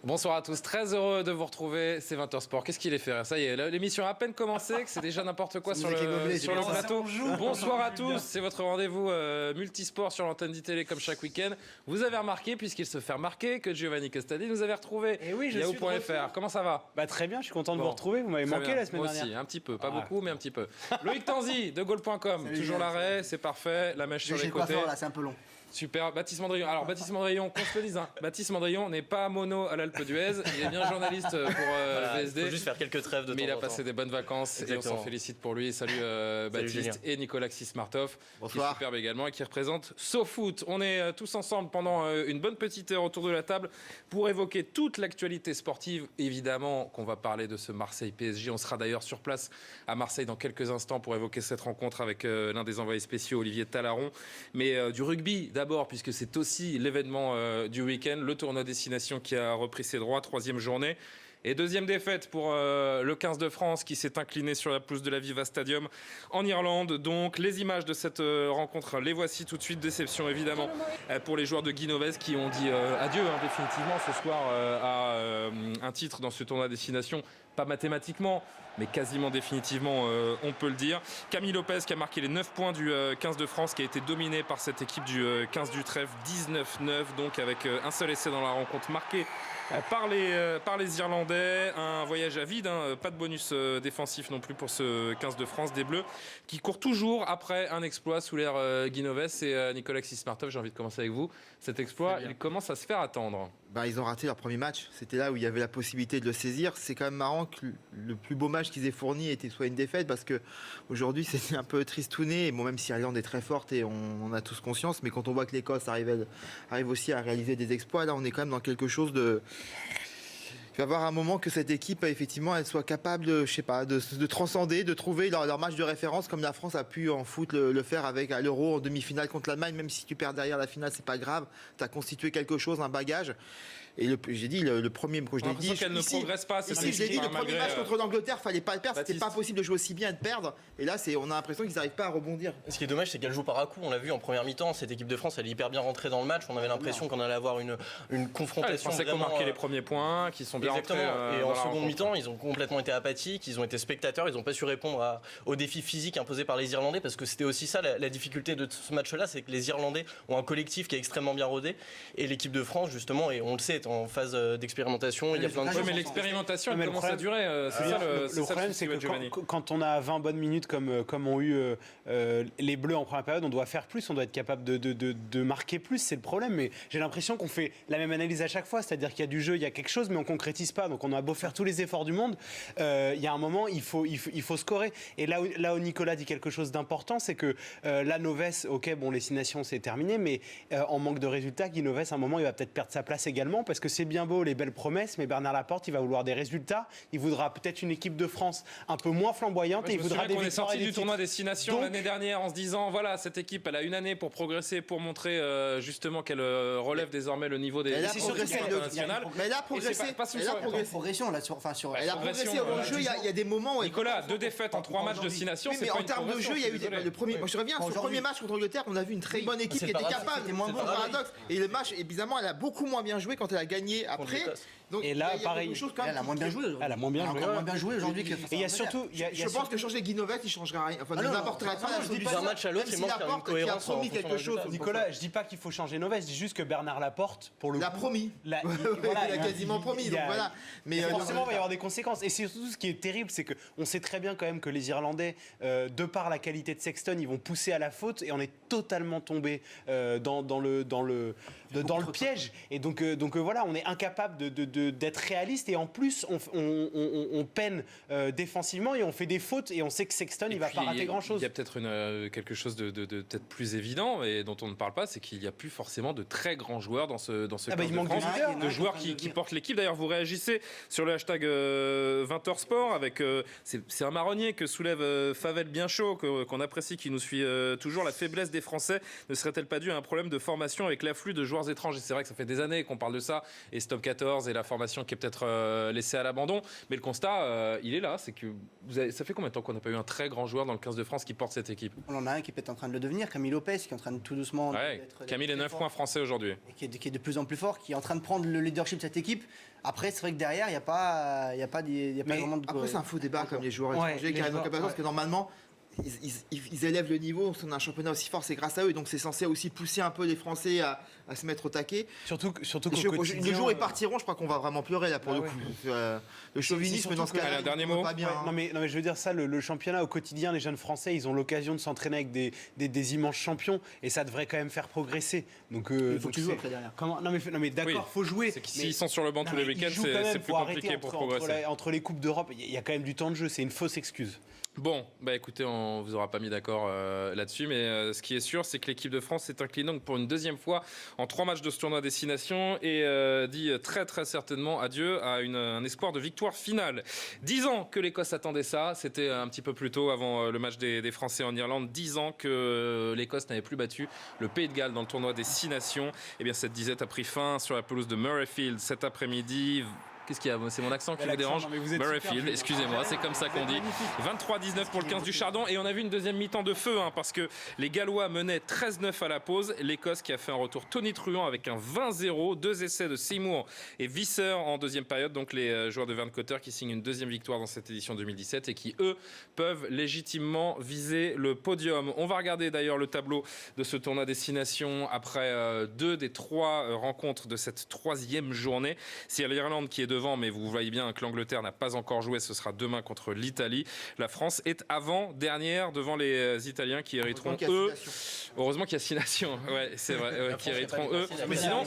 Bonsoir à tous, très heureux de vous retrouver, c'est 20h Sport. Qu'est-ce qu'il est fait? Ça y est, l'émission a à peine commencé, que c'est déjà n'importe quoi sur le plateau. Bonsoir à tous, c'est votre rendez-vous multisport sur l'antenne d'ITélé comme chaque week-end. Vous avez remarqué, puisqu'il se fait remarquer, que Giovanni Costadi nous avait retrouvé. Et oui, Yahoo.fr. Comment ça va? Très bien, je suis content de vous retrouver, vous m'avez manqué la semaine dernière. Moi aussi, un petit peu, pas beaucoup, mais un petit peu. Loïc Tanzi de Goal.com, toujours l'arrêt, c'est parfait, la mèche sur les côtés. Là, c'est un peu long. Super, Baptiste Mandrion. Alors, Baptiste Mandrion, qu'on se le dise, Baptiste Mandrion n'est pas mono à l'Alpe d'Huez. Il est bien journaliste pour VSD. Il faut juste faire quelques trêves de temps en temps. Mais il a passé des bonnes vacances. Exactement. Et on s'en félicite pour lui. Salut Baptiste Julien. et Nicolas Xismartov, qui est Bonsoir. superbe également et qui représente SoFoot. On est tous ensemble pendant une bonne petite heure autour de la table pour évoquer toute l'actualité sportive. Évidemment qu'on va parler de ce Marseille-PSG. On sera d'ailleurs sur place à Marseille dans quelques instants pour évoquer cette rencontre avec l'un des envoyés spéciaux, Olivier Talaron. Mais du rugby d'abord, puisque c'est aussi l'événement du week-end, le tournoi destination qui a repris ses droits, 3e journée. Et 2e défaite pour le 15 de France qui s'est incliné sur la pelouse de l'Aviva Stadium en Irlande. Donc les images de cette rencontre, les voici tout de suite. Déception évidemment pour les joueurs de Guinoves qui ont dit adieu définitivement ce soir à un titre dans ce tournoi destination. Pas mathématiquement, mais quasiment définitivement, on peut le dire. Camille Lopez qui a marqué les 9 points du 15 de France, qui a été dominé par cette équipe du 15 du Trèfle, 19-9, donc avec un seul essai dans la rencontre marqué par les Irlandais. Un voyage à vide, pas de bonus défensif non plus pour ce 15 de France des Bleus, qui court toujours après un exploit sous l'ère Guinoves. Et Nicolas Xismartov, j'ai envie de commencer avec vous. Cet exploit, il commence à se faire attendre. Ils ont raté leur premier match. C'était là où il y avait la possibilité de le saisir. C'est quand même marrant que le plus beau match qu'ils aient fourni était soit une défaite, parce que aujourd'hui c'était un peu tristouné. Et bon, même si l'Irlande est très forte et on en a tous conscience, mais quand on voit que l'Écosse arrive aussi à réaliser des exploits, là on est quand même dans quelque chose de... Il va y avoir un moment que cette équipe, effectivement, elle soit capable de transcender, de trouver leur match de référence, comme la France a pu en foot le faire avec à l'Euro en demi-finale contre l'Allemagne. Même si tu perds derrière la finale, c'est pas grave. Tu as constitué quelque chose, un bagage. Et j'ai dit le premier, quand je l'ai dit, qu'elle ne progresse pas. Ici, je l'ai dit, le premier match contre l'Angleterre, fallait pas le perdre. C'était pas possible de jouer aussi bien et de perdre. Et là, on a l'impression qu'ils n'arrivent pas à rebondir. Ce qui est dommage, c'est qu'elle joue par à-coup. On l'a vu en première mi-temps, cette équipe de France, elle est hyper bien rentrée dans le match. On avait l'impression qu'on allait avoir une confrontation. Les Français qui ont marqué les premiers points, qui sont bien rentrés. Et en seconde mi-temps, ils ont complètement été apathiques. Ils ont été spectateurs. Ils n'ont pas su répondre aux défis physiques imposés par les Irlandais, parce que c'était aussi ça la difficulté de ce match-là, c'est que les Irlandais ont un collectif qui est extrêmement bien rodé. Et l'équipe de France, justement, et on le sait, est en phase d'expérimentation. Il y a plein de choses. Mais l'expérimentation, elle commence à durer. C'est ça le problème, c'est que quand on a 20 bonnes minutes comme ont eu les Bleus en première période, on doit faire plus, on doit être capable de marquer plus. C'est le problème. Mais j'ai l'impression qu'on fait la même analyse à chaque fois, c'est-à-dire qu'il y a du jeu, il y a quelque chose, mais on concrétise pas. Donc on a beau faire tous les efforts du monde, il y a un moment, il faut scorer. Et là où Nicolas dit quelque chose d'important, c'est que la Noves, ok, bon, les 6 nations c'est terminé, mais en manque de résultats, Guinoves, à un moment, il va peut-être perdre sa place également, parce que c'est bien beau les belles promesses, mais Bernard Laporte, il va vouloir des résultats. Il voudra peut-être une équipe de France un peu moins flamboyante, et il voudra des victoires. On est sorti du tournoi destination l'année dernière en se disant voilà, cette équipe, elle a une année pour progresser, pour montrer justement qu'elle relève désormais le niveau des équipes internationales. Mais elle a progressé. Elle a progression là sur. Elle a progressé au jeu. Il y a des moments. Nicolas, 2 défaites en 3 matchs de 6 nations. Mais en termes de jeu, il y a eu le premier. Moi, je reviens sur le premier match contre l'Angleterre. On a vu une très bonne équipe qui était capable. C'était moins bon, paradoxe. Et le match, évidemment, elle a beaucoup moins bien joué quand elle a gagné après. Donc, et là, pareil, elle a moins bien joué aujourd'hui. Elle a moins bien joué aujourd'hui. Et il y a surtout, je pense que changer Guinovet, il changerait rien. Enfin, ne n'apporterait pas. D'un match à l'autre, il manque une cohérence. Quelque chose. Nicolas, je dis pas qu'il faut changer Noves, je dis juste que Bernard Laporte, pour le coup, l'a promis. Il a quasiment promis. Donc voilà. Mais forcément, il va y avoir des conséquences. Et surtout, ce qui est terrible, c'est que on sait très bien quand même que les Irlandais, de par la qualité de Sexton, ils vont pousser à la faute, et on est totalement tombé dans le piège. Et donc voilà, on est incapable d'être réaliste. Et en plus, on peine défensivement, et on fait des fautes, et on sait que Sexton, il va pas rater grand-chose. Il y a peut-être quelque chose de peut-être plus évident, et dont on ne parle pas, c'est qu'il n'y a plus forcément de très grands joueurs dans ce 15 de France, de joueurs qui portent l'équipe. D'ailleurs, vous réagissez sur le hashtag 20h Sport avec c'est un marronnier que soulève Favel bien chaud qu'on apprécie, qui nous suit toujours. La faiblesse des Français ne serait-elle pas due à un problème de formation avec l'afflux de joueurs étrangers? C'est vrai que ça fait des années qu'on parle de ça, et Stop 14 et la formation qui est peut-être laissée à l'abandon, mais le constat il est là, c'est que ça fait combien de temps qu'on n'a pas eu un très grand joueur dans le 15 de France qui porte cette équipe? On en a un qui est peut-être en train de le devenir, Camille Lopez, qui est en train de tout doucement Camille est 9 points français aujourd'hui et qui est de plus en plus fort, qui est en train de prendre le leadership de cette équipe. Après, c'est vrai que derrière, il n'y a pas vraiment de... Après, c'est un faux débat comme les joueurs étrangers qui arrivent en parce que normalement, ils élèvent le niveau. Si on a un championnat aussi fort, c'est grâce à eux. Donc c'est censé aussi pousser un peu les Français à se mettre au taquet. Surtout qu'au quotidien, le jour où ils partiront, je crois qu'on va vraiment pleurer là pour le coup. Le chauvinisme dans ce cas-là, dernier mot. Pas bien. Non mais je veux dire ça, le championnat au quotidien, les jeunes Français, ils ont l'occasion de s'entraîner avec des immenses champions, et ça devrait quand même faire progresser. Donc il faut que tu joues après derrière. Non mais d'accord, faut jouer. S'ils sont sur le banc tous les week-ends, c'est plus compliqué pour progresser. Entre les coupes d'Europe, il y a quand même du temps de jeu. C'est une fausse excuse. Bon, bah écoutez, on vous aura pas mis d'accord là-dessus, mais ce qui est sûr, c'est que l'équipe de France s'est inclinée donc pour une deuxième fois en 3 matchs de ce tournoi Destination et dit très très certainement adieu à un espoir de victoire finale. 10 ans que l'Écosse attendait ça, c'était un petit peu plus tôt avant le match des Français en Irlande. 10 ans que l'Écosse n'avait plus battu le Pays de Galles dans le tournoi Destination. Et bien cette disette a pris fin sur la pelouse de Murrayfield cet après-midi. Qu'est-ce qu'il y a? C'est mon accent qui vous dérange? Murrayfield, excusez-moi, c'est comme ça qu'on dit. 23-19 pour le 15 du Chardon. Et on a vu une deuxième mi-temps de feu, parce que les Gallois menaient 13-9 à la pause. L'Écosse qui a fait un retour tonitruant avec un 20-0. 2 essais de Seymour et Visser en deuxième période. Donc les joueurs de Vern Cotter qui signent une deuxième victoire dans cette édition 2017 et qui, eux, peuvent légitimement viser le podium. On va regarder d'ailleurs le tableau de ce tournoi Destination après 2 des 3 rencontres de cette 3e journée. C'est l'Irlande qui est devant, mais vous voyez bien que l'Angleterre n'a pas encore joué. Ce sera demain contre l'Italie. La France est avant-dernière devant les Italiens qui hériteront, eux... Heureusement qu'il y a 6 nations. Ouais, c'est vrai, qui hériteront, eux. Mais sinon,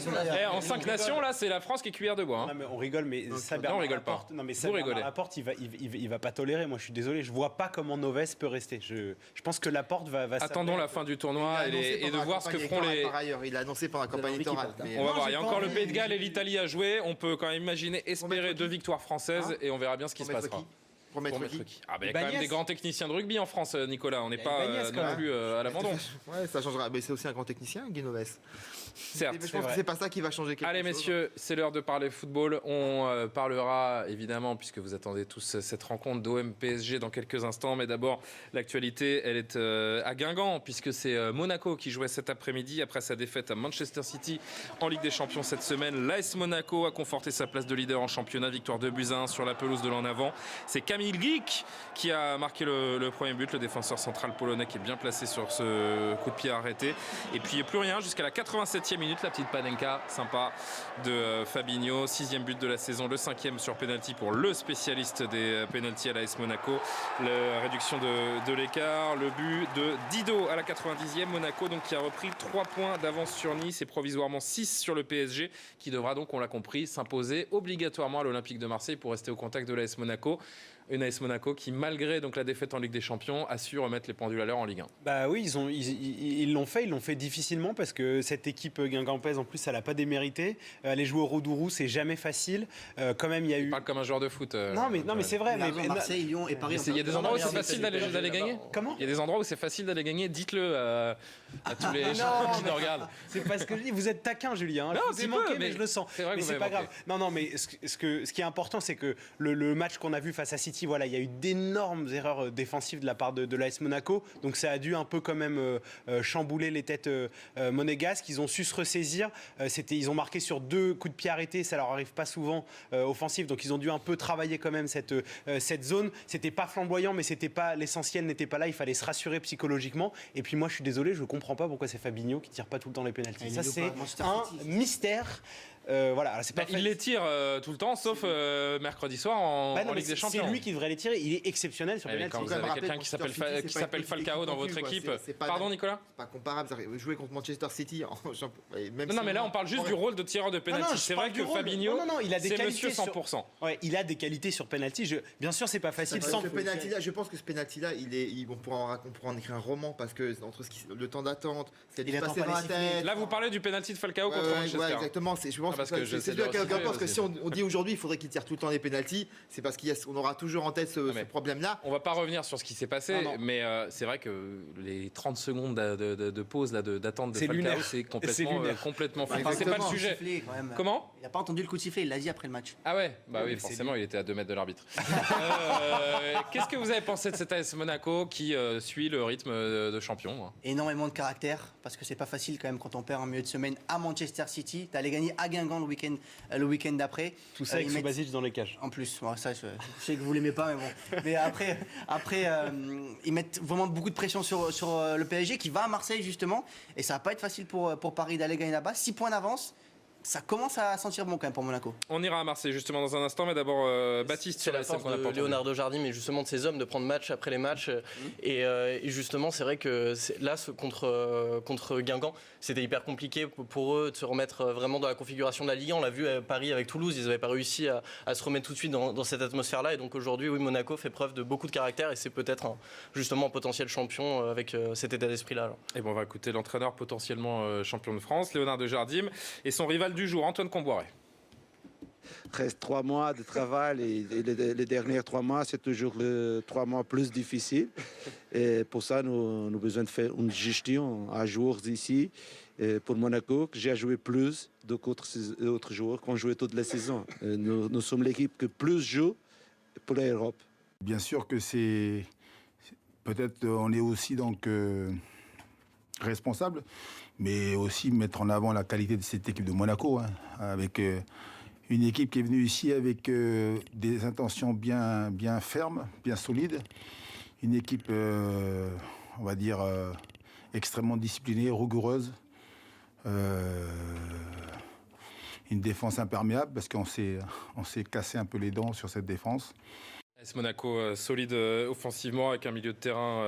en 5 nations, là, c'est la France qui est cuillère de bois. Non, mais on rigole, mais ça, non, on rigole pas. Non, mais ça, Laporte, il va pas tolérer. Moi, je suis désolé. Je vois pas comment Noves peut rester. Je pense que Laporte va attendons la fin du tournoi et de voir ce que feront les... Par ailleurs, il a annoncé pendant la campagne électorale. On va voir. Il y a encore le Pays de Galles et l'Italie à jouer. On peut quand même imaginer, espérer 2 victoires françaises et on verra bien ce qui se passera. Pour mettre qui? Il y a quand même des grands techniciens de rugby en France, Nicolas. On n'est pas non plus à l'abandon. Ouais, ça changera. Mais c'est aussi un grand technicien, Guy Noves. Certes. Je pense que c'est pas ça qui va changer quelque chose. Allez, messieurs, c'est l'heure de parler football. On parlera évidemment, puisque vous attendez tous cette rencontre d'OM-PSG dans quelques instants. Mais d'abord, l'actualité, elle est à Guingamp, puisque c'est Monaco qui jouait cet après-midi après sa défaite à Manchester City en Ligue des Champions cette semaine. L'AS Monaco a conforté sa place de leader en championnat. Victoire 2-1 sur la pelouse de l'en avant. C'est Kamil Glik qui a marqué le premier but, le défenseur central polonais qui est bien placé sur ce coup de pied arrêté. Et puis plus rien jusqu'à la 87e minute, la petite panenka sympa de Fabinho, 6e but de la saison, le 5e sur penalty pour le spécialiste des penalties à l'AS Monaco. La réduction de l'écart, le but de Dido à la 90e. Monaco donc qui a repris 3 points d'avance sur Nice et provisoirement 6 sur le PSG qui devra donc, on l'a compris, s'imposer obligatoirement à l'Olympique de Marseille pour rester au contact de l'AS Monaco. Une AS Monaco qui, malgré donc la défaite en Ligue des Champions, a su remettre les pendules à l'heure en Ligue 1. Bah oui, ils l'ont fait difficilement parce que cette équipe guingampaise, en plus, elle n'a pas démérité. Aller jouer au Roudourou, c'est jamais facile. Quand même, il y a eu. Tu parles comme un joueur de foot. Non, mais c'est vrai. Mais Marseille, Lyon et Paris. Il y a des endroits où c'est facile d'aller gagner. Comment ? Il y a des endroits où c'est facile d'aller gagner. Dites-le à tous les gens qui nous regardent. C'est pas ce que je dis. Vous êtes taquin, Julien. Non, c'est manqué, mais je le sens. C'est vrai que mais c'est pas grave. Non, mais ce qui est important, c'est que le match qu'on a vu face à City, voilà, il y a eu d'énormes erreurs défensives de la part de l'AS Monaco. Donc ça a dû un peu quand même chambouler les têtes monégasques. Ils ont su se ressaisir. Ils ont marqué sur 2 coups de pied arrêtés. Ça leur arrive pas souvent offensif. Donc ils ont dû un peu travailler quand même cette zone. C'était pas flamboyant, mais l'essentiel n'était pas là. Il fallait se rassurer psychologiquement. Et puis moi, je suis désolé, je comprends pas pourquoi c'est Fabinho qui tire pas tout le temps les pénaltys. Ça, c'est un mystère. Voilà, c'est pas il les tire tout le temps, sauf mercredi soir en Ligue des Champions. C'est lui qui devrait les tirer. Il est exceptionnel sur penalty. Quand vous avez quelqu'un qui s'appelle Falcao dans votre équipe. Pardon, Nicolas ? C'est pas comparable. Jouer contre Manchester City. Non, mais là, on parle juste du rôle de tireur de penalty. C'est vrai que Fabinho, c'est monsieur 100%. Ouais, il a des qualités sur penalty. Bien sûr, c'est pas facile. Je pense que ce penalty-là, on pourra en écrire un roman parce que entre le temps d'attente, ce qui a dû se passer dans la tête. Là, vous parlez du penalty de Falcao contre Manchester. Ouais, exactement. Je pense parce que je sais c'est de sûr qu'à resituer parce que aussi. si on dit aujourd'hui il faudrait qu'il tire tout le temps les pénaltys, c'est parce qu'on aura toujours en tête ce problème-là. On va pas revenir sur ce qui s'est passé, Non. mais c'est vrai que les 30 secondes de pause, là, d'attente de C'est Falcao, lunaire. c'est C'est lunaire. complètement fou. Ouais, Enfin, c'est pas le exactement. sujet. Sifflé, quand même. Comment Il n'a pas entendu le coup de sifflet, il l'a dit après le match. Ah ouais, bah oui, mais c'est forcément, il était à 2 mètres de l'arbitre. Qu'est-ce que vous avez pensé de cet AS Monaco qui suit le rythme de champion, hein? Énormément de caractère, parce que c'est pas facile quand même quand on perd en milieu de semaine à Manchester City. T'allais gagner à Guingamp le week-end d'après. Tout ça avec ils mettent- Subasic dans les cages. En plus, bon, ça, je sais que vous l'aimez pas, mais bon. Mais après ils mettent vraiment beaucoup de pression sur le PSG qui va à Marseille justement, et ça va pas être facile pour Paris d'aller gagner là-bas. 6 points d'avance. Ça commence à sentir bon quand même pour Monaco. On ira à Marseille justement dans un instant, mais d'abord Baptiste C'est sur la la scène force qu'on a pas de entendue. Leonardo Jardim et justement de ces hommes de prendre match après les matchs. Et justement, c'est vrai que là, contre Guingamp, c'était hyper compliqué pour eux de se remettre vraiment dans la configuration de la Ligue 1. On l'a vu à Paris avec Toulouse, ils n'avaient pas réussi à se remettre tout de suite dans cette atmosphère-là. Et donc aujourd'hui, oui, Monaco fait preuve de beaucoup de caractère et c'est peut-être justement un potentiel champion avec cet état d'esprit-là. Alors. Et bon, on va écouter l'entraîneur potentiellement champion de France, Leonardo Jardim, et son rival du jour, Antoine Comboiré. Reste 3 mois de travail et les derniers 3 mois, c'est toujours les 3 mois plus difficiles. Et pour ça, nous avons besoin de faire une gestion à joueurs ici. Et pour Monaco, que j'ai joué plus d'autres joueurs qui ont joué toute la saison. Et nous sommes l'équipe qui plus joue pour l'Europe. Bien sûr que c'est... Peut-être on est aussi donc responsable, mais aussi mettre en avant la qualité de cette équipe de Monaco, hein, avec une équipe qui est venue ici avec des intentions bien fermes, bien solides. Une équipe, on va dire, extrêmement disciplinée, rigoureuse. Une défense imperméable parce qu'on s'est cassé un peu les dents sur cette défense. AS Monaco solide offensivement avec un milieu de terrain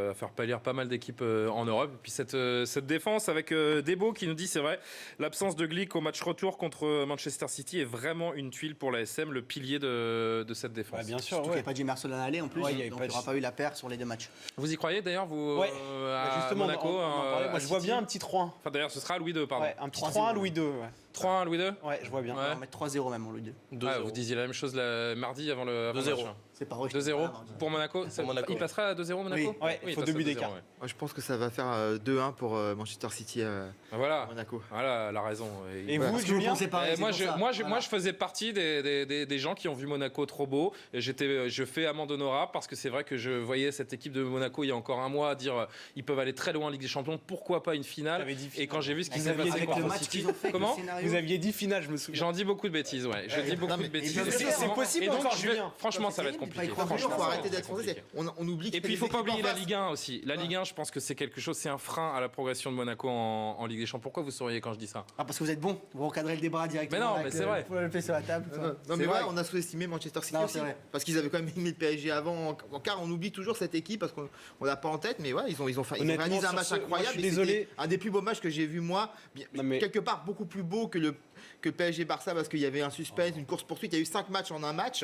à faire pâlir pas mal d'équipes en Europe. Et puis cette défense avec Debo qui nous dit, c'est vrai, l'absence de Glick au match retour contre Manchester City est vraiment une tuile pour l'ASM, le pilier de cette défense. Ouais, bien sûr, Surtout qu'il n'y a pas de Jemerson à l'aller en plus, Ouais, il y avait donc pas il n'y aura pas eu la paire sur les 2 matchs. Vous y croyez d'ailleurs, vous, Ouais. à Justement, Monaco on en parlait. Moi, à je vois City bien un petit 3-1. Enfin d'ailleurs, ce sera Louis II, pardon. Ouais, un petit 3-0. 3-1 Louis II. Ouais. 3-1 Louis II. Ouais, je vois bien. Ouais. On va mettre 3-0 même en Louis 2. Ah, vous disiez la même chose mardi avant le 2-0. match. C'est pas vrai. 2-0 pour Monaco. Monaco. Il passera à 2-0 Monaco. Oui. Ouais, il faut il 2 passera buts à 2-0, d'écart. ouais. Moi, je pense que ça va faire 2-1 pour Manchester City à Voilà. Monaco. Voilà, elle a raison. Et Ouais. vous, Parce que vous Julien pensez pareil, c'est moi, pour ça. moi, Voilà. je faisais partie des gens qui ont vu Monaco trop beau. Je fais amende honorable parce que c'est vrai que je voyais cette équipe de Monaco il y a encore un mois dire ils peuvent aller très loin en Ligue des Champions. Pourquoi pas une finale? J'avais dit Et quand j'ai vu ce qui Vous s'est aviez passé dit Avec le contre match City, qu'ils ont fait, avec comment le scénario. Vous aviez dit finale, je me souviens. J'en dis beaucoup de bêtises, ouais. Je dis beaucoup non, mais- de bêtises. bien sûr, c'est effectivement. possible Et donc, encore, je vais- Julien. franchement, ça va être C'est terrible, compliqué. il faut y croire Franchement, Il faut ça va arrêter être d'être français. compliqué. On oublie que Et puis il faut pas oublier la Ligue 1 aussi. La Ligue 1, je pense que c'est quelque chose, c'est un frein à la progression de Monaco en Ligue des Champions. Pourquoi vous souriez quand je dis ça? Ah, parce que vous êtes bon, vous recadrez le débat directement. Mais non, avec mais c'est vrai. Vous le faites sur la table. Non, C'est mais vrai. ouais, on a sous-estimé Manchester City Non, aussi, c'est vrai. parce qu'ils avaient quand même mis le PSG avant en quart. On oublie toujours cette équipe parce qu'on l'a pas en tête, mais ouais, ils ont Honnêtement, réalisé un sur match ce- moi, incroyable. je suis et c'était désolé. un des plus beaux matchs que j'ai vu moi, Non, mais- quelque part beaucoup plus beau que le PSG Barça parce qu'il y avait un suspense, une course poursuite. Il y a eu 5 matchs en un match,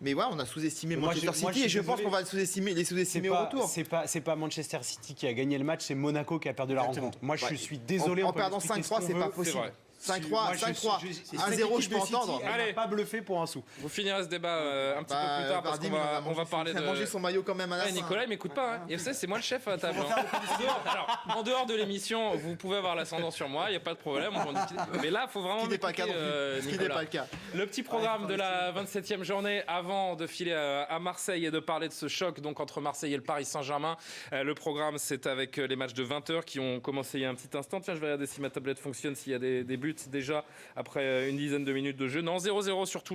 mais ouais, on a sous-estimé Moi, Manchester moi, City et je suis je pense désolé. qu'on va les sous-estimer au retour. C'est pas Manchester City qui a gagné le match, c'est Monaco qui a perdu la Exactement. rencontre. Moi, je Ouais. suis désolé. En on peut perdant expliquer 5-3, ce c'est qu'on pas veut. possible. vrai. 5-3, Moi, je 5-3, suis- cette 1-0, équipe je de peux City, entendre. elle m'a Allez. pas bluffé pour un sou. Vous finirez ce débat un petit peu plus tard parce Vardy, qu'on va manger- parler il a de. mangé son maillot quand même à la Ouais, fin. Nicolas, il m'écoute pas. Hein. Et vous savez, c'est moi le chef à la table. hein. Alors, en dehors de l'émission, vous pouvez avoir l'ascendant sur moi, il n'y a pas de problème. on peut en discuter. Mais là, il faut vraiment Ce qui n'est pas le cas non m'écouter, plus. Ce qui n'est Nicolas. pas le cas. Le petit programme de la 27e journée avant de filer à Marseille et de parler de ce choc donc entre Marseille et le Paris Saint-Germain. Le programme, c'est avec les matchs de 20h qui ont commencé il y a un petit instant. Tiens, je vais regarder si ma tablette fonctionne, s'il y a des buts déjà après une dizaine de minutes de jeu. Non, 0-0 sur tous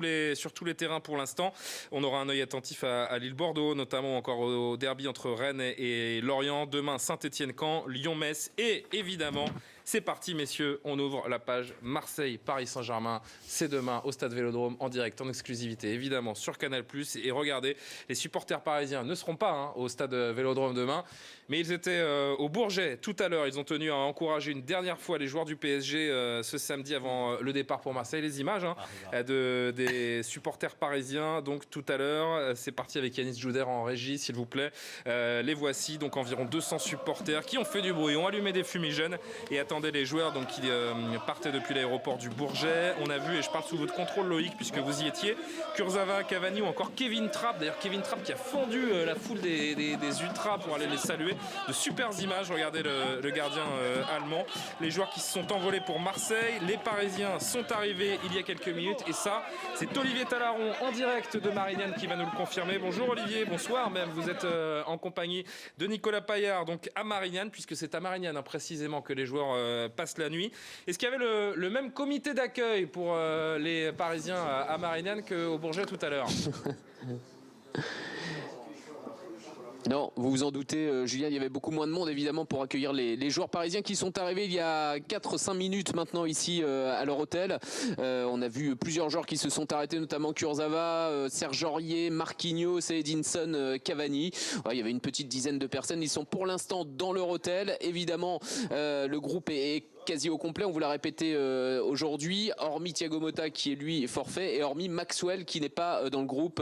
les terrains pour l'instant. On aura un œil attentif à Lille-Bordeaux, notamment encore au derby entre Rennes et Lorient. Demain, Saint-Étienne-Caen, Lyon-Metz et évidemment... C'est parti, messieurs. On ouvre la page Marseille-Paris Saint-Germain. C'est demain au Stade Vélodrome en direct, en exclusivité, évidemment, sur Canal+. Et regardez, les supporters parisiens ne seront pas au Stade Vélodrome demain, mais ils étaient au Bourget tout à l'heure. Ils ont tenu à encourager une dernière fois les joueurs du PSG ce samedi avant le départ pour Marseille. Les images des supporters parisiens. Donc tout à l'heure, c'est parti avec Yanis Jouder en régie, s'il vous plaît. Les voici, donc environ 200 supporters qui ont fait du bruit, ont allumé des fumigènes et attendaient les joueurs donc, qui partaient depuis l'aéroport du Bourget. On a vu, et je parle sous votre contrôle Loïc, puisque vous y étiez, Kurzawa, Cavani ou encore Kevin Trapp. D'ailleurs Kevin Trapp qui a fondu la foule des ultras pour aller les saluer. De super images, regardez le gardien allemand. Les joueurs qui se sont envolés pour Marseille. Les Parisiens sont arrivés il y a quelques minutes. Et ça, c'est Olivier Talaron en direct de Marignane qui va nous le confirmer. Bonjour Olivier, bonsoir même. Vous êtes en compagnie de Nicolas Paillard, donc à Marignane, puisque c'est à Marignane hein, précisément que les joueurs passent la nuit. Est-ce qu'il y avait le même comité d'accueil pour les Parisiens à Marignane qu'au Bourget tout à l'heure? Non, vous vous en doutez, Julien, il y avait beaucoup moins de monde évidemment pour accueillir les joueurs parisiens qui sont arrivés il y a 4-5 minutes maintenant ici à leur hôtel. On a vu plusieurs joueurs qui se sont arrêtés, notamment Kurzawa, Serge Aurier, Marquinhos et Edinson Cavani. Ouais, il y avait une petite dizaine de personnes. Ils sont pour l'instant dans leur hôtel. Évidemment, le groupe est quasi au complet, on vous l'a répété aujourd'hui, hormis Thiago Motta qui est lui forfait et hormis Maxwell qui n'est pas dans le groupe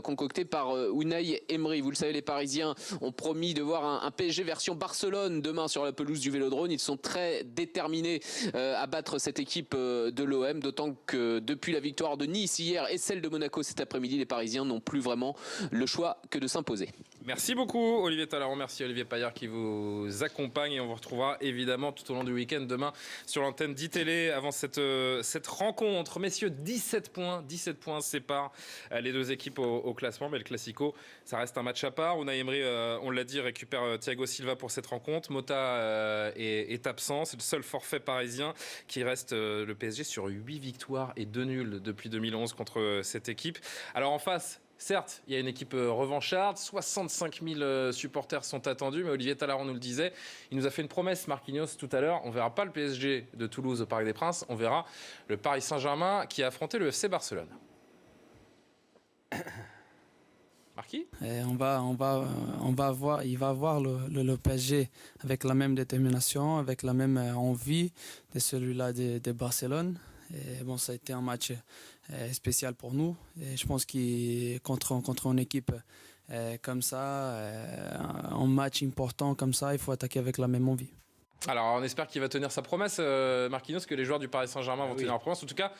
concocté par Unai Emery. Vous le savez, les Parisiens ont promis de voir un PSG version Barcelone demain sur la pelouse du Vélodrome. Ils sont très déterminés à battre cette équipe de l'OM, d'autant que depuis la victoire de Nice hier et celle de Monaco cet après-midi, les Parisiens n'ont plus vraiment le choix que de s'imposer. Merci beaucoup Olivier Talaron, merci Olivier Paillard qui vous accompagne et on vous retrouvera évidemment tout au long du week-end demain sur l'antenne d'ITélé avant cette rencontre. Messieurs, 17 points séparent les deux équipes au classement, mais le Classico, ça reste un match à part. Unai Emery, on l'a dit, récupère Thiago Silva pour cette rencontre. Mota est absent, c'est le seul forfait parisien qui reste le PSG sur 8 victoires et 2 nuls depuis 2011 contre cette équipe. Alors en face, certes, il y a une équipe revancharde, 65 000 supporters sont attendus, mais Olivier Talaron nous le disait, il nous a fait une promesse, Marquinhos, tout à l'heure, on ne verra pas le PSG de Toulouse au Parc des Princes, on verra le Paris Saint-Germain qui a affronté le FC Barcelone. Marquis ? Il va voir le PSG avec la même détermination, avec la même envie de celui-là de Barcelone. Et bon, ça a été un match spécial pour nous. Et je pense que contre une équipe comme ça, un match important comme ça, il faut attaquer avec la même envie. Alors, on espère qu'il va tenir sa promesse, Marquinhos, que les joueurs du Paris Saint-Germain vont tenir leur promesse. En tout cas,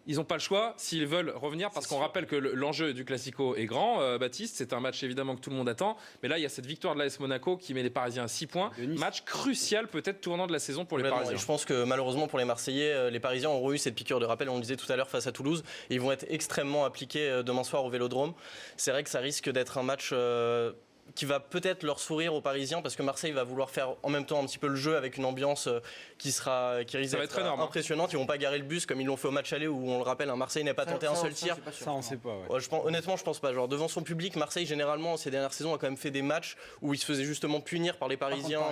ils n'ont pas le choix s'ils veulent revenir, parce qu'on rappelle que l'enjeu du Classico est grand. Baptiste, c'est un match évidemment que tout le monde attend. Mais là, il y a cette victoire de l'AS Monaco qui met les Parisiens à 6 points. Match crucial, peut-être tournant de la saison pour les Parisiens. Et je pense que malheureusement pour les Marseillais, les Parisiens auront eu cette piqûre de rappel, on le disait tout à l'heure, face à Toulouse. Ils vont être extrêmement appliqués demain soir au Vélodrome. C'est vrai que ça risque d'être un match qui va peut-être leur sourire aux Parisiens, parce que Marseille va vouloir faire en même temps un petit peu le jeu avec une ambiance qui risque d'être énorme, impressionnante. Ils vont pas garer le bus comme ils l'ont fait au match aller où, on le rappelle, Marseille n'a pas tenté un seul tir. Ça, on sait pas. Ouais. Honnêtement, je pense pas. Genre, devant son public, Marseille, généralement, ces dernières saisons, a quand même fait des matchs où ils se faisaient justement punir par les Parisiens.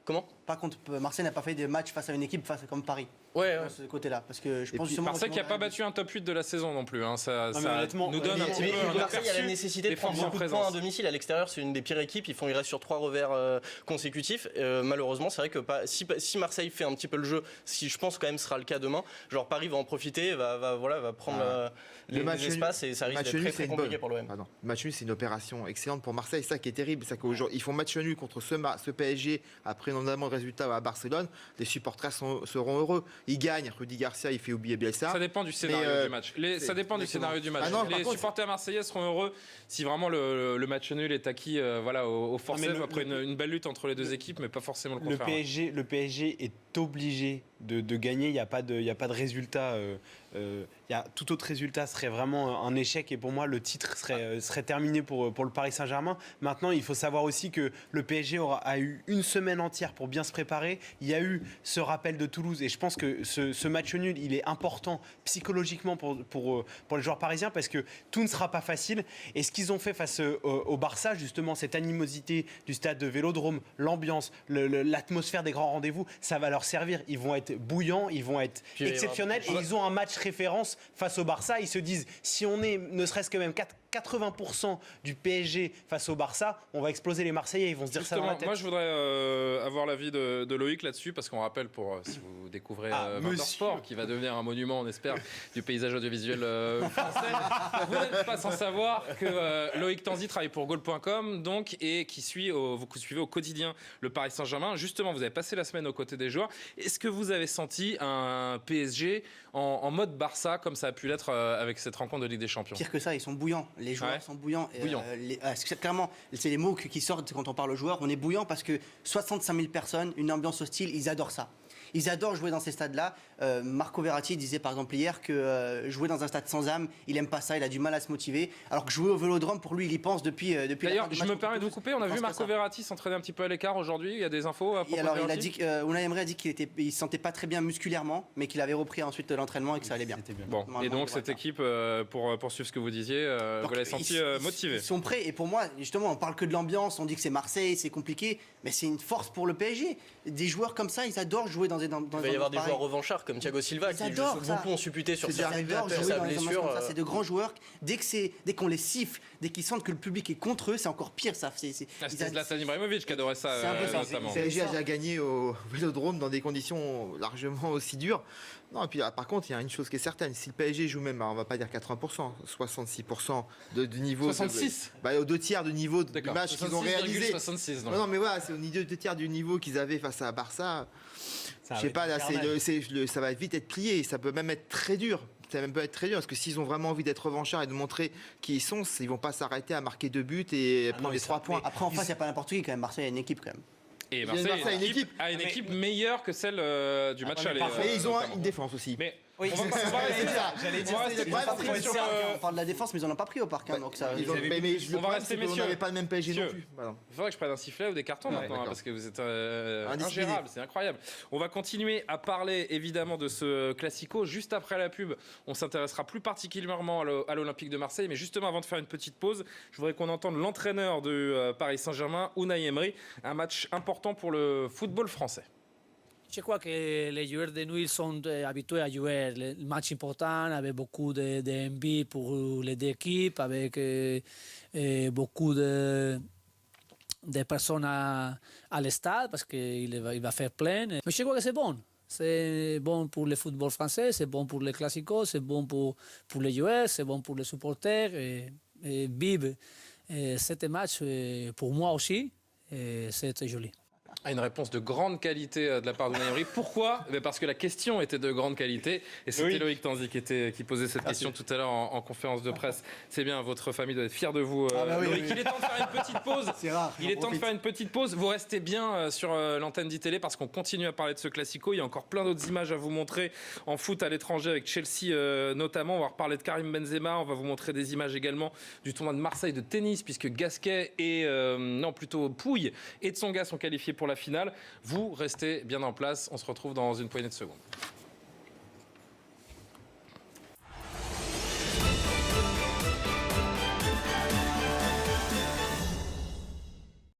Comment ? Par contre, Marseille n'a pas fait des matchs face à une équipe comme Paris. Ouais. De ce côté-là, parce que je pense Marseille qui n'a pas battu un top 8 de la saison non plus. Hein. Ça nous donne un petit peu. Marseille a la nécessité de prendre beaucoup de points à domicile. À l'extérieur, c'est une des pires équipes. Ils restent sur 3 revers consécutifs. Malheureusement, c'est vrai que si Marseille fait un petit peu le jeu, si je pense quand même sera le cas demain, genre Paris va en profiter, va prendre les espaces et ça risque d'être très compliqué pour l'OM. Le match nul, c'est une opération excellente pour Marseille. C'est ça qui est terrible, c'est qu'aujourd'hui ils font match nul contre ce PSG après énormément de résultats à Barcelone. Les supporters seront heureux. Ils gagnent. Rudy Garcia, il fait oublier Bielsa. Ça dépend du scénario du match. Ça dépend du scénario du match. Les supporters marseillais seront heureux si vraiment le match nul est acquis au forceps après une belle lutte entre les deux équipes, mais pas forcément le contraire. Le PSG est obligé de gagner. Il n'y a pas de résultat. Tout autre résultat serait vraiment un échec, et pour moi le titre serait terminé pour le Paris Saint-Germain. Maintenant, il faut savoir aussi que le PSG a eu une semaine entière pour bien se préparer. Il y a eu ce rappel de Toulouse, et je pense que ce match nul, il est important psychologiquement pour les joueurs parisiens, parce que tout ne sera pas facile. Et ce qu'ils ont fait face au Barça, justement, cette animosité du stade de Vélodrome, l'ambiance, l'atmosphère des grands rendez-vous, ça va leur servir. Ils vont être bouillants, ils vont être exceptionnels, et ils ont un match référence face au Barça. Ils se disent, si on est ne serait-ce que même 80% du PSG face au Barça, on va exploser les Marseillais, ils vont se dire ça dans la tête. Moi, je voudrais avoir l'avis de Loïc là-dessus, parce qu'on rappelle, si vous découvrez Sport, qui va devenir un monument, on espère, du paysage audiovisuel français, vous n'êtes pas sans savoir que Loïc Tanzi travaille pour Goal.com, donc, et vous suivez au quotidien le Paris Saint-Germain. Justement, vous avez passé la semaine aux côtés des joueurs. Est-ce que vous avez senti un PSG en mode Barça, comme ça a pu l'être avec cette rencontre de Ligue des Champions? Pire que ça, ils sont bouillants. Les joueurs sont bouillants. Clairement, c'est les mots qui sortent quand on parle aux joueurs. On est bouillants parce que 65 000 personnes, une ambiance hostile, ils adorent ça. Ils adorent jouer dans ces stades-là. Marco Verratti disait par exemple hier que jouer dans un stade sans âme, il aime pas ça, il a du mal à se motiver. Alors que jouer au Vélodrome, pour lui, il y pense depuis D'ailleurs, je me permets de vous couper. On a vu Marco Verratti s'entraîner un petit peu à l'écart aujourd'hui. Il y a des infos à propos de Verratti. Il a dit Unai Emery a dit qu'il se sentait pas très bien musculairement, mais qu'il avait repris ensuite l'entraînement et que ça allait bien. Bon, et donc cette équipe, pour poursuivre ce que vous disiez, vous l'avez senti motivée. Ils sont prêts. Et pour moi, justement, on parle que de l'ambiance. On dit que c'est Marseille, c'est compliqué, mais c'est une force pour le PSG. Des joueurs comme ça, ils adorent jouer dans il va y avoir des joueurs revanchards comme Thiago Silva qui beaucoup ont supputé sur sa blessure. C'est de grands joueurs. Dès qu'on les siffle, dès qu'ils sentent que le public est contre eux, c'est encore pire. C'était Zlatan Ibrahimovic qui adorait ça, notamment. Le PSG a déjà gagné au Vélodrome dans des conditions largement aussi dures. Non, et puis par contre, il y a une chose qui est certaine. Si le PSG joue même, on va pas dire 80%, 66% de niveau. 66 aux 2 tiers de niveau du match qu'ils ont réalisé. 66, non, mais voilà, c'est au niveau 2 tiers du niveau qu'ils avaient face à Barça. Je sais pas, là, ça va vite être plié. Ça peut même être très dur. Ça même peut être très dur parce que s'ils ont vraiment envie d'être revanchards et de montrer qui ils sont, ils vont pas s'arrêter à marquer 2 buts et prendre les 3 points. Après, en face, il n'y a pas n'importe qui quand même. Marseille a une équipe quand même. Et Marseille a une équipe meilleure que celle du match aller. Et ils ont une défense aussi. Mais oui, on parle de la défense, mais ils n'en ont pas pris au parc. Donc ça, on va rester, messieurs. On n'avait pas le même PSG non plus. Il faudrait que je prenne un sifflet ou des cartons maintenant, parce que vous êtes ingérable, c'est incroyable. On va continuer à parler évidemment de ce Classico. Juste après la pub, on s'intéressera plus particulièrement à l'Olympique de Marseille. Mais justement, avant de faire une petite pause, je voudrais qu'on entende l'entraîneur de Paris Saint-Germain, Unai Emery. Un match important pour le football français. Je crois que les joueurs de nous ils sont habitués à jouer les matchs importants avec beaucoup d'envie pour les deux équipes, avec beaucoup de personnes à l'estade parce qu'il va faire plein. Mais je crois que c'est bon. C'est bon pour le football français, c'est bon pour les classicos, c'est bon pour les joueurs, c'est bon pour les supporters. Et vivre ce match, pour moi aussi, c'est joli. Une réponse de grande qualité de la part de Unai Emery. Pourquoi ? Parce que la question était de grande qualité et c'était Loïc Tanzi qui posait cette question tout à l'heure en conférence de presse. C'est bien, votre famille doit être fière de vous. Loïc, il est temps de faire une petite pause. C'est rare. Il est temps de faire une petite pause. Vous restez bien sur l'antenne d'ITélé parce qu'on continue à parler de ce Classico. Il y a encore plein d'autres images à vous montrer en foot à l'étranger avec Chelsea notamment. On va reparler de Karim Benzema. On va vous montrer des images également du tournoi de Marseille de tennis puisque Gasquet et Pouille et Tsonga sont qualifiés pour la finale. Vous restez bien en place. On se retrouve dans une poignée de secondes.